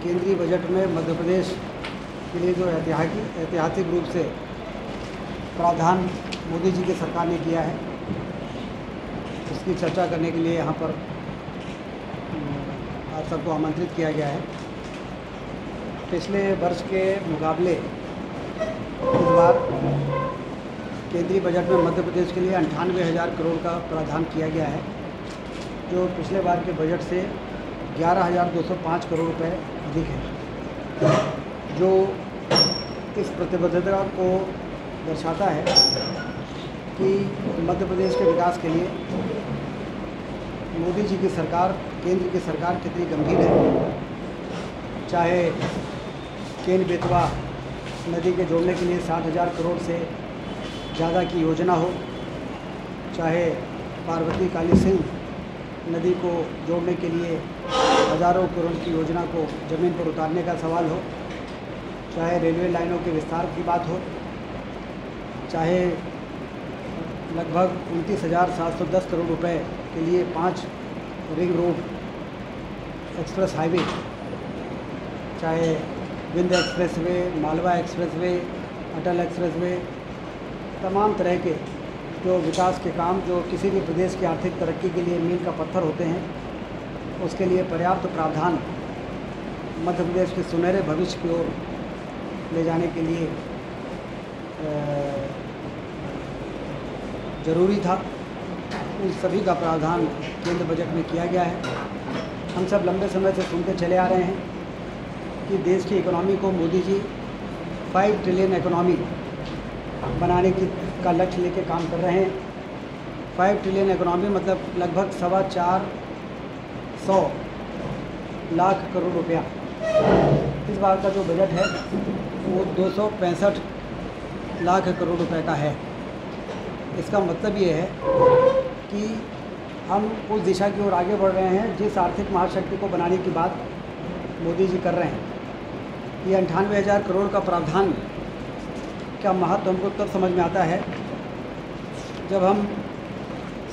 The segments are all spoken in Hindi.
केंद्रीय बजट में मध्य प्रदेश के लिए जो ऐतिहासिक रूप से प्रावधान मोदी जी की सरकार ने किया है, उसकी चर्चा करने के लिए यहाँ पर आप सबको आमंत्रित किया गया है। पिछले वर्ष के मुकाबले इस बार केंद्रीय बजट में मध्य प्रदेश के लिए 98,000 करोड़ का प्रावधान किया गया है, जो पिछले बार के बजट से 11,205 करोड़ रुपए अधिक है, जो इस प्रतिबद्धता को दर्शाता है कि मध्य प्रदेश के विकास के लिए मोदी जी की सरकार, केंद्र की सरकार कितनी गंभीर है। चाहे केन बेतवा नदी के जोड़ने के लिए 60,000 करोड़ से ज़्यादा की योजना हो, चाहे पार्वती काली सिंध नदी को जोड़ने के लिए हज़ारों करोड़ की योजना को ज़मीन पर उतारने का सवाल हो, चाहे रेलवे लाइनों के विस्तार की बात हो, चाहे लगभग 29,710 करोड़ रुपए के लिए 5 रिंग रोड एक्सप्रेस हाईवे, चाहे विंध्य एक्सप्रेसवे, मालवा एक्सप्रेसवे, अटल एक्सप्रेसवे, तमाम तरह के जो विकास के काम जो किसी भी प्रदेश की आर्थिक तरक्की के लिए मील का पत्थर होते हैं, उसके लिए पर्याप्त प्रावधान मध्य प्रदेश के सुनहरे भविष्य की ओर ले जाने के लिए ज़रूरी था। उन सभी का प्रावधान केंद्र बजट में किया गया है। हम सब लंबे समय से सुनते चले आ रहे हैं कि देश की इकोनॉमी को मोदी जी 5 ट्रिलियन इकोनॉमी बनाने का लक्ष्य लेके काम कर रहे हैं। 5 ट्रिलियन इकोनॉमी मतलब लगभग 425 लाख करोड़ रुपया। इस बार का जो बजट है वो 265 लाख करोड़ रुपए का है। इसका मतलब ये है कि हम उस दिशा की ओर आगे बढ़ रहे हैं जिस आर्थिक महाशक्ति को बनाने की बात मोदी जी कर रहे हैं। ये 98,000 करोड़ का प्रावधान का महत्व हमको तब समझ में आता है जब हम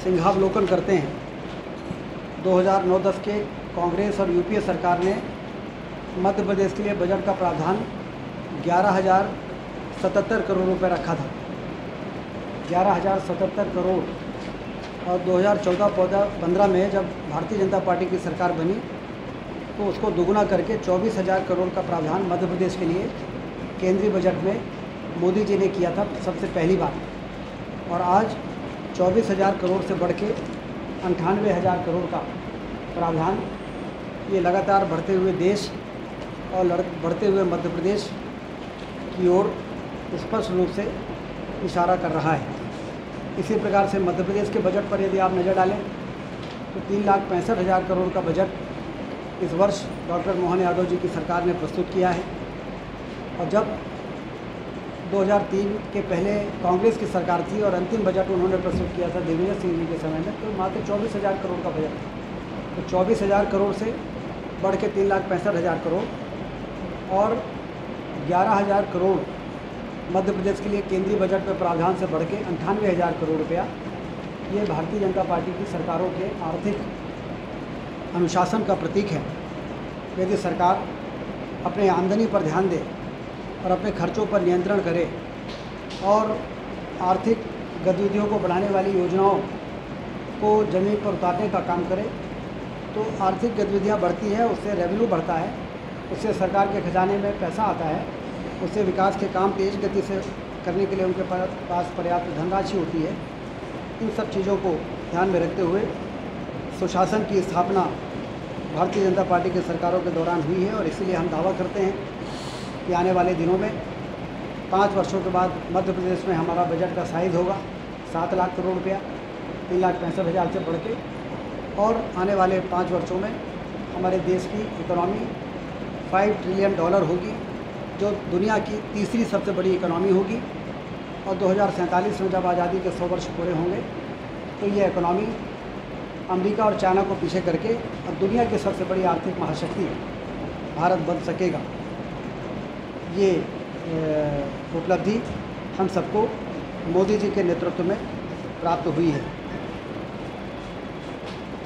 सिंहावलोकन करते हैं। 2009-10 के कांग्रेस और यूपीए सरकार ने मध्य प्रदेश के लिए बजट का प्रावधान 11,077 करोड़ रुपए रखा था, 11,077 करोड़। और 2014-15 में जब भारतीय जनता पार्टी की सरकार बनी तो उसको दुगुना करके 24,000 करोड़ का प्रावधान मध्य प्रदेश के लिए केंद्रीय बजट में मोदी जी ने किया था सबसे पहली बार। और आज 24,000 करोड़ से बढ़ के 98,000 करोड़ का प्रावधान, ये लगातार बढ़ते हुए देश और बढ़ते हुए मध्य प्रदेश की ओर स्पष्ट रूप से इशारा कर रहा है। इसी प्रकार से मध्य प्रदेश के बजट पर यदि आप नज़र डालें तो 3,65,000 करोड़ का बजट इस वर्ष डॉक्टर मोहन यादव जी की सरकार ने प्रस्तुत किया है। और जब 2003 के पहले कांग्रेस की सरकार थी और अंतिम बजट उन्होंने प्रस्तुत किया था दिग्विजय सिंह जी के समय में, तो मात्र 24,000 करोड़ का बजट था। तो 24,000 करोड़ से बढ़ के 3,65,000 करोड़ और 11,000 करोड़ मध्य प्रदेश के लिए केंद्रीय बजट में प्रावधान से बढ़ के 98,000 करोड़ रुपया, ये भारतीय जनता पार्टी की सरकारों के आर्थिक अनुशासन का प्रतीक है। यदि सरकार अपने आमदनी पर ध्यान दे और अपने खर्चों पर नियंत्रण करे और आर्थिक गतिविधियों को बढ़ाने वाली योजनाओं को ज़मीन पर उतारने का काम करे, तो आर्थिक गतिविधियाँ बढ़ती है, उससे रेवेन्यू बढ़ता है, उससे सरकार के खजाने में पैसा आता है, उससे विकास के काम तेज़ गति से करने के लिए उनके पास पर्याप्त धनराशि होती है। इन सब चीज़ों को ध्यान में रखते हुए सुशासन की स्थापना भारतीय जनता पार्टी के सरकारों के दौरान हुई है। और इसीलिए हम दावा करते हैं कि आने वाले दिनों में 5 वर्षों के बाद मध्य प्रदेश में हमारा बजट का साइज़ होगा 7 लाख करोड़ रुपया, 3,65,000 से बढ़ के। और आने वाले 5 वर्षों में हमारे देश की इकोनॉमी $5 ट्रिलियन होगी, जो दुनिया की तीसरी सबसे बड़ी इकोनॉमी होगी। और 2047 में जब आज़ादी के 100 वर्ष पूरे होंगे तो ये इकोनॉमी अमेरिका और चाइना को पीछे करके अब दुनिया की सबसे बड़ी आर्थिक महाशक्ति भारत बन सकेगा। ये उपलब्धि हम सबको मोदी जी के नेतृत्व में प्राप्त हुई है।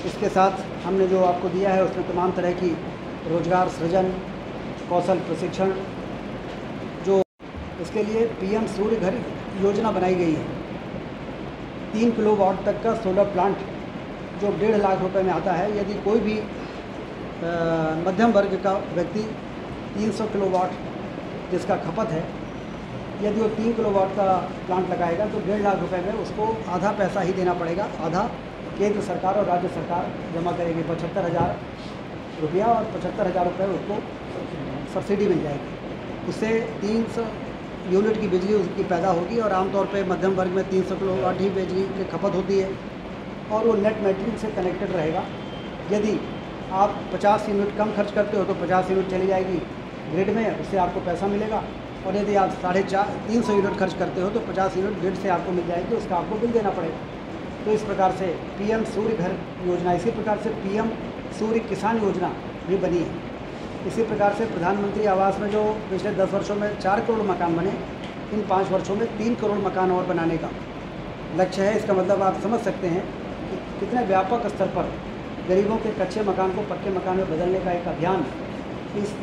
इसके साथ हमने जो आपको दिया है उसमें तमाम तरह की रोज़गार सृजन, कौशल प्रशिक्षण, जो इसके लिए पीएम सूर्य घर योजना बनाई गई है। 3 किलोवाट तक का सोलर प्लांट जो 1.5 लाख रुपए में आता है। यदि कोई भी मध्यम वर्ग का व्यक्ति 300 किलोवाट जिसका खपत है, यदि वो 3 किलोवाट का प्लांट लगाएगा तो 1.5 लाख रुपए में उसको आधा पैसा ही देना पड़ेगा। आधा केंद्र सरकार और राज्य सरकार जमा करेगी, 75,000 रुपया, और 75,000 रुपये उसको सब्सिडी मिल जाएगी। उससे 300 यूनिट की बिजली उसकी पैदा होगी, और आमतौर पे मध्यम वर्ग में 300 किलोवाट ही बिजली की खपत होती है, और वो नेट मीटरिंग से कनेक्टेड रहेगा। यदि आप 50 यूनिट कम खर्च करते हो तो 50 यूनिट चली जाएगी ग्रिड में, उससे आपको पैसा मिलेगा। और यदि आप 350 यूनिट खर्च करते हो तो 50 यूनिट ग्रिड से आपको मिल जाएगी, उसका आपको बिल देना पड़ेगा। तो इस प्रकार से पीएम सूर्य घर योजना, इसी प्रकार से पीएम सूर्य किसान योजना भी बनी है। इसी प्रकार से प्रधानमंत्री आवास में जो पिछले 10 वर्षों में 4 करोड़ मकान बने, इन 5 वर्षों में 3 करोड़ मकान और बनाने का लक्ष्य है। इसका मतलब आप समझ सकते हैं कि कितने व्यापक स्तर पर गरीबों के कच्चे मकान को पक्के मकान में बदलने का एक अभियान इस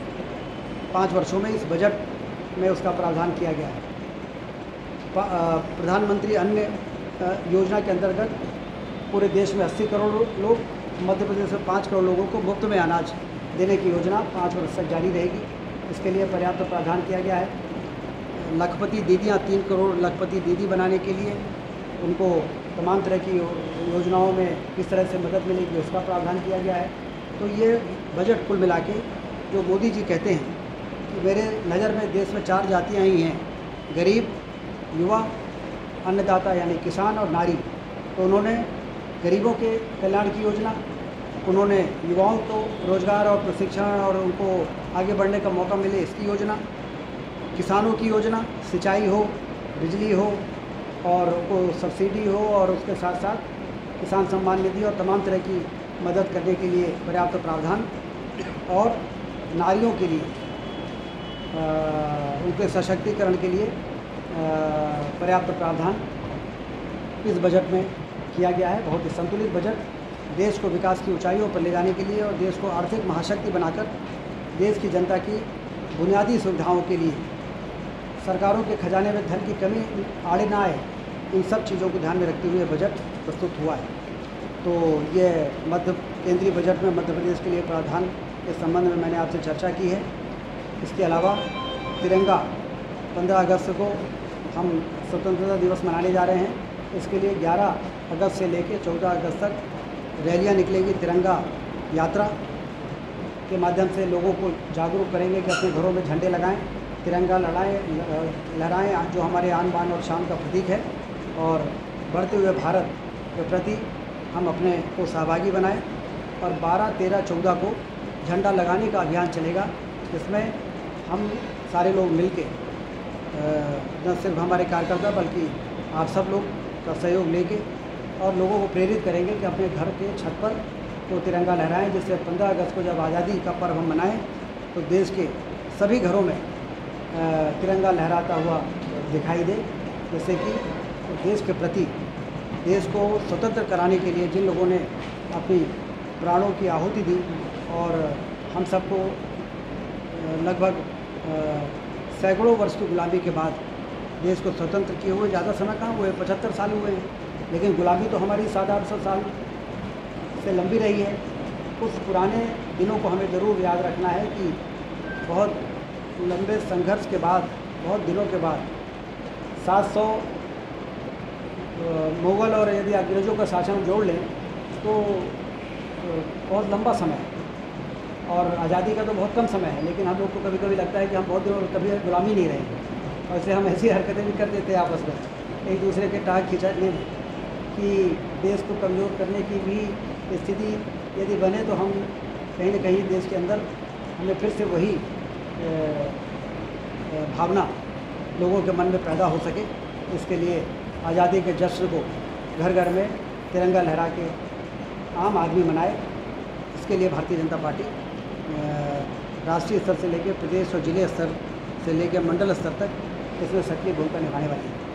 5 वर्षों में इस बजट में उसका प्रावधान किया गया है। प्रधानमंत्री अन्न योजना के अंतर्गत पूरे देश में 80 करोड़ लोग, मध्य प्रदेश में 5 करोड़ लोगों को मुफ्त में अनाज देने की योजना 5 वर्ष तक जारी रहेगी। इसके लिए पर्याप्त प्रावधान किया गया है। लखपति दीदियाँ, 3 करोड़ लखपति दीदी बनाने के लिए उनको तमाम तरह की योजनाओं में किस तरह से मदद मिलेगी उसका प्रावधान किया गया है। तो ये बजट कुल मिला के जो मोदी जी कहते हैं कि मेरे नज़र में देश में 4 जातियाँ ही हैं, गरीब, युवा, अन्नदाता यानी किसान और नारी। तो उन्होंने गरीबों के कल्याण की योजना, उन्होंने युवाओं को रोज़गार और प्रशिक्षण और उनको आगे बढ़ने का मौका मिले इसकी योजना, किसानों की योजना, सिंचाई हो, बिजली हो और उनको सब्सिडी हो, और उसके साथ साथ किसान सम्मान निधि और तमाम तरह की मदद करने के लिए पर्याप्त प्रावधान, और नारियों के लिए उनके सशक्तिकरण के लिए पर्याप्त प्रावधान इस बजट में किया गया है। बहुत ही संतुलित बजट देश को विकास की ऊंचाइयों पर ले जाने के लिए और देश को आर्थिक महाशक्ति बनाकर देश की जनता की बुनियादी सुविधाओं के लिए सरकारों के खजाने में धन की कमी आड़े ना आए, इन सब चीज़ों को ध्यान में रखते हुए बजट प्रस्तुत हुआ है। तो ये केंद्रीय बजट में मध्य प्रदेश के लिए प्रावधान के संबंध में मैंने आपसे चर्चा की है। इसके अलावा तिरंगा 15 अगस्त को हम स्वतंत्रता दिवस मनाने जा रहे हैं। इसके लिए 11 अगस्त से लेकर 14 अगस्त तक रैलियां निकलेंगी। तिरंगा यात्रा के माध्यम से लोगों को जागरूक करेंगे कि अपने घरों में झंडे लगाएं, तिरंगा लहराएं, जो हमारे आन बान और शान का प्रतीक है। और बढ़ते हुए भारत के प्रति हम अपने को सहभागी बनाएं। और 12, 13, 14 को झंडा लगाने का अभियान चलेगा, जिसमें हम सारे लोग मिलके न सिर्फ हमारे कार्यकर्ता बल्कि आप सब लोग का सहयोग लेके और लोगों को प्रेरित करेंगे कि अपने घर के छत पर तो तिरंगा लहराएं, जिससे 15 अगस्त को जब आज़ादी का पर्व हम मनाएं तो देश के सभी घरों में तिरंगा लहराता हुआ दिखाई दे, जैसे कि देश के प्रति, देश को स्वतंत्र कराने के लिए जिन लोगों ने अपनी प्राणों की आहुति दी और हम सबको लगभग सैकड़ों वर्ष की गुलामी के बाद देश को स्वतंत्र किए हुए ज़्यादा समय कहाँ हुए, 75 साल हुए हैं, लेकिन गुलामी तो हमारी 700-800 साल से लंबी रही है। उस पुराने दिनों को हमें ज़रूर याद रखना है कि बहुत लंबे संघर्ष के बाद, बहुत दिनों के बाद 700 मुग़ल और यदि अंग्रेज़ों का शासन जोड़ लें तो बहुत लंबा समय है, और आज़ादी का तो बहुत कम समय है। लेकिन हम लोग को कभी कभी लगता है कि हम बहुत दिनों कभी गुलामी नहीं रहे, और इसलिए हम ऐसी हरकतें भी कर देते हैं आपस में एक दूसरे के टाँग खिंचाने में, कि देश को कमज़ोर करने की भी स्थिति यदि बने तो हम कहीं न कहीं देश के अंदर हमें फिर से वही भावना लोगों के मन में पैदा हो सके। इसके लिए आज़ादी के जश्न को घर घर में तिरंगा लहरा के आम आदमी मनाए। इसके लिए भारतीय जनता पार्टी राष्ट्रीय स्तर से लेकर प्रदेश और जिले स्तर से लेकर मंडल स्तर तक इसमें सक्रिय भूमिका निभाने वाली है।